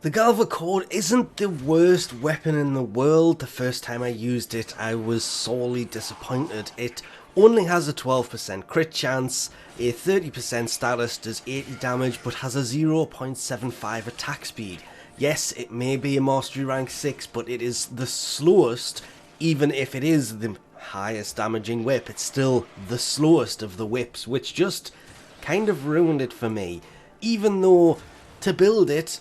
The Galvacord isn't the worst weapon in the world. The first time I used it, I was sorely disappointed. It only has a 12% crit chance, a 30% status, does 80 damage, but has a 0.75 attack speed. Yes, it may be a Mastery Rank 6, but it is the slowest, even if it is the highest damaging whip. It's still the slowest of the whips, which just kind of ruined it for me. Even though, to build it,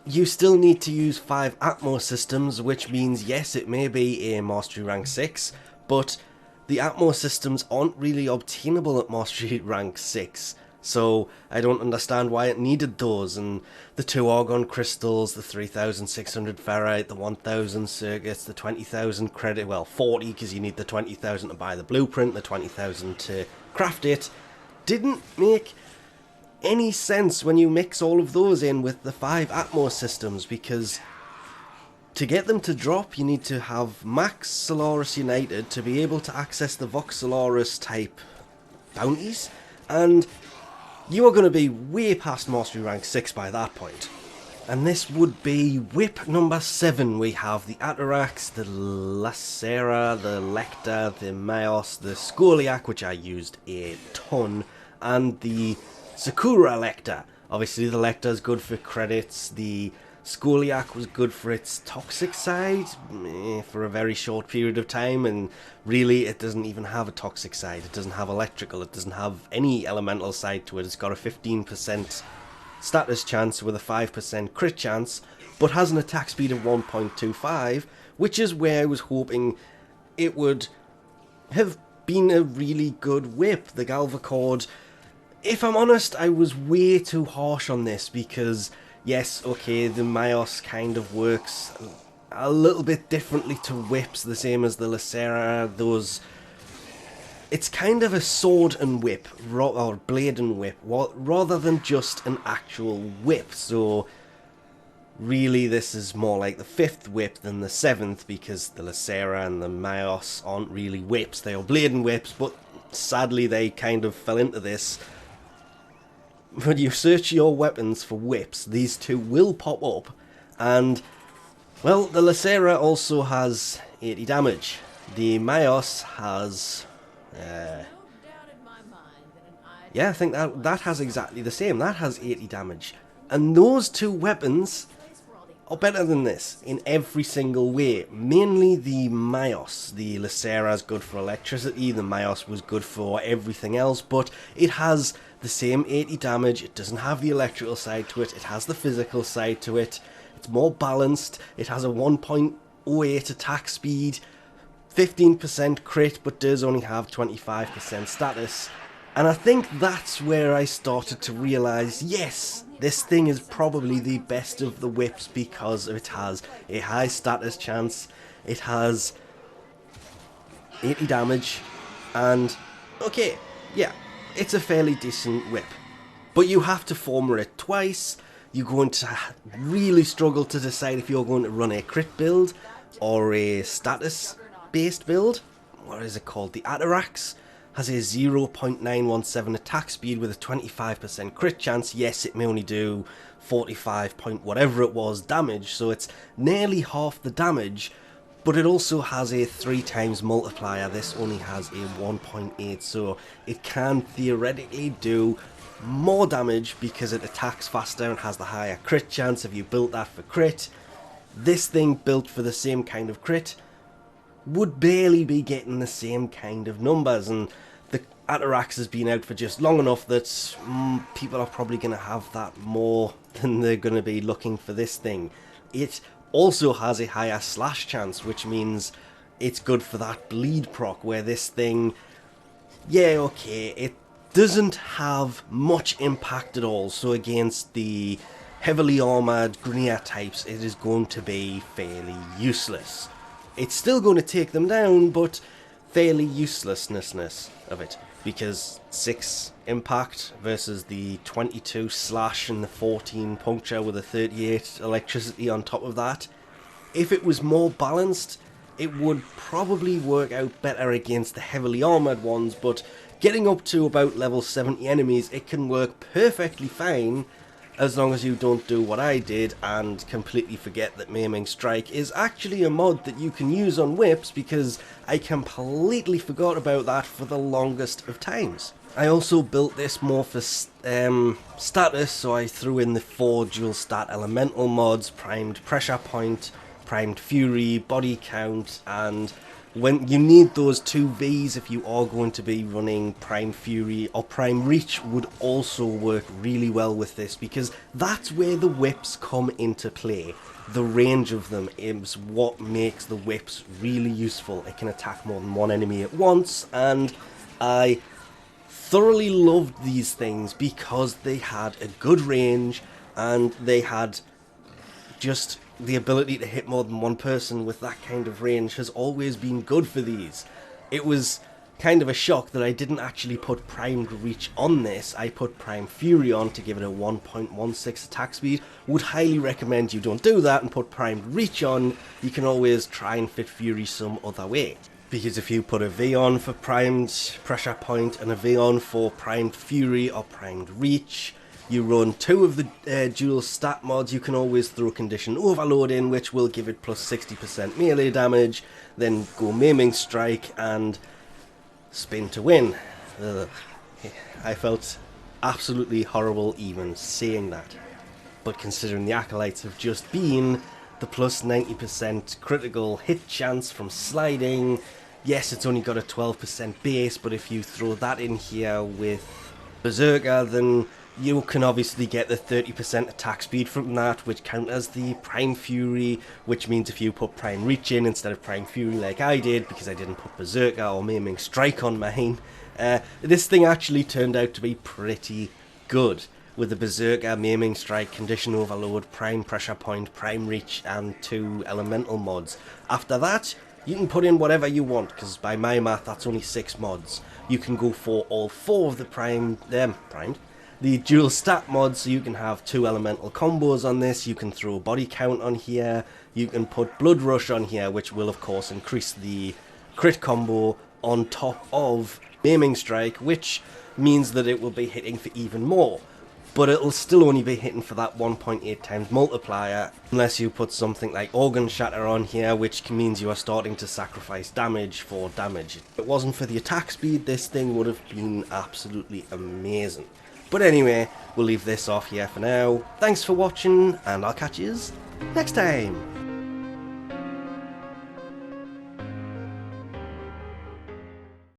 you still need to use 5 Atmo systems, which means yes, it may be a Mastery Rank 6, but the Atmo systems aren't really obtainable at Mastery Rank 6, so I don't understand why it needed those. And the 2 Argon Crystals, the 3600 Ferrite, the 1000 Circuits, the 20,000 credit, well 40 because you need the 20,000 to buy the blueprint, the 20,000 to craft it, didn't make any sense when you mix all of those in with the 5 Atmos systems, because to get them to drop you need to have max Solaris United to be able to access the Vox Solaris type bounties, and you are going to be way past Mastery Rank 6 by that point. And this would be whip number 7. We have the Atarax, the Lacera, the Lecter, the Mayos, the Scoliac, which I used a ton, and the Sakura Lecter. Obviously the Lecter is good for credits, the Scoliac was good for its toxic side for a very short period of time, and really it doesn't even have a toxic side, it doesn't have electrical, it doesn't have any elemental side to it. It's got a 15% status chance with a 5% crit chance, but has an attack speed of 1.25, which is where I was hoping it would have been a really good whip. The Galvacord, if I'm honest, I was way too harsh on this, because yes, okay, the Mayos kind of works a little bit differently to whips, the same as the Lacera. Those, it's kind of a sword and whip, or blade and whip, rather than just an actual whip. So really this is more like the 5th whip than the 7th, because the Lacera and the Mayos aren't really whips, they are blade and whips, but sadly they kind of fell into this. When you search your weapons for whips, these two will pop up, and, well, the Lacera also has 80 damage. The Mayos has, yeah, I think that has exactly the same. That has 80 damage. And those two weapons are better than this in every single way. Mainly the Mayos. The Lacera is good for electricity, the Mayos was good for everything else, but it has the same 80 damage, it doesn't have the electrical side to it, it has the physical side to it, it's more balanced, it has a 1.08 attack speed, 15% crit, but does only have 25% status. And I think that's where I started to realise, yes, this thing is probably the best of the whips, because it has a high status chance, it has 80 damage, and okay, yeah, it's a fairly decent whip. But you have to former it twice. You're going to really struggle to decide if you're going to run a crit build or a status based build. What is it called? The Atarax has a 0.917 attack speed with a 25% crit chance. Yes, it may only do 45 point whatever it was damage, so it's nearly half the damage, but it also has a 3 times multiplier. This only has a 1.8, so it can theoretically do more damage because it attacks faster and has the higher crit chance if you built that for crit. This thing built for the same kind of crit would barely be getting the same kind of numbers, and the Atarax has been out for just long enough that people are probably going to have that more than they're going to be looking for this thing. It also has a higher slash chance, which means it's good for that bleed proc, where this thing, yeah, okay, it doesn't have much impact at all, so against the heavily armoured Grineer types it is going to be fairly useless. It's still going to take them down, but fairly uselessness of it, because 6 impact versus the 22 slash and the 14 puncture with a 38 electricity on top of that. If it was more balanced, it would probably work out better against the heavily armoured ones, but getting up to about level 70 enemies, it can work perfectly fine as long as you don't do what I did and completely forget that Maiming Strike is actually a mod that you can use on whips, because I completely forgot about that for the longest of times. I also built this more for status, so I threw in the 4 dual stat elemental mods: Primed Pressure Point, Primed Fury, Body Count, and when you need those 2 Vs if you are going to be running Prime Fury, or Prime Reach would also work really well with this, because that's where the whips come into play. The range of them is what makes the whips really useful. It can attack more than one enemy at once, and I thoroughly loved these things because they had a good range and they had just the ability to hit more than one person with that kind of range has always been good for these. It was kind of a shock that I didn't actually put Primed Reach on this. I put Prime Fury on to give it a 1.16 attack speed. Would highly recommend you don't do that and put Primed Reach on. You can always try and fit Fury some other way. Because if you put a V on for Primed Pressure Point and a V on for Primed Fury or Primed Reach, you run 2 of the dual stat mods, you can always throw Condition Overload in, which will give it plus 60% melee damage, then go Maiming Strike and spin to win. Ugh. I felt absolutely horrible even saying that. But considering the Acolytes have just been the plus 90% critical hit chance from sliding, yes, it's only got a 12% base, but if you throw that in here with Berserker, then you can obviously get the 30% attack speed from that, which counters the Prime Fury, which means if you put Prime Reach in instead of Prime Fury like I did, because I didn't put Berserker or Maiming Strike on mine, this thing actually turned out to be pretty good, with the Berserker, Maiming Strike, Condition Overload, Prime Pressure Point, Prime Reach, and 2 elemental mods. After that, you can put in whatever you want, because by my math that's only 6 mods. You can go for all 4 of the the dual stat mods, so you can have 2 elemental combos on this. You can throw Body Count on here, you can put Blood Rush on here, which will of course increase the crit combo on top of Maiming Strike, which means that it will be hitting for even more. But it'll still only be hitting for that 1.8 times multiplier, unless you put something like Organ Shatter on here, which means you are starting to sacrifice damage for damage. If it wasn't for the attack speed, this thing would have been absolutely amazing. But anyway, we'll leave this off here for now. Thanks for watching, and I'll catch you next time.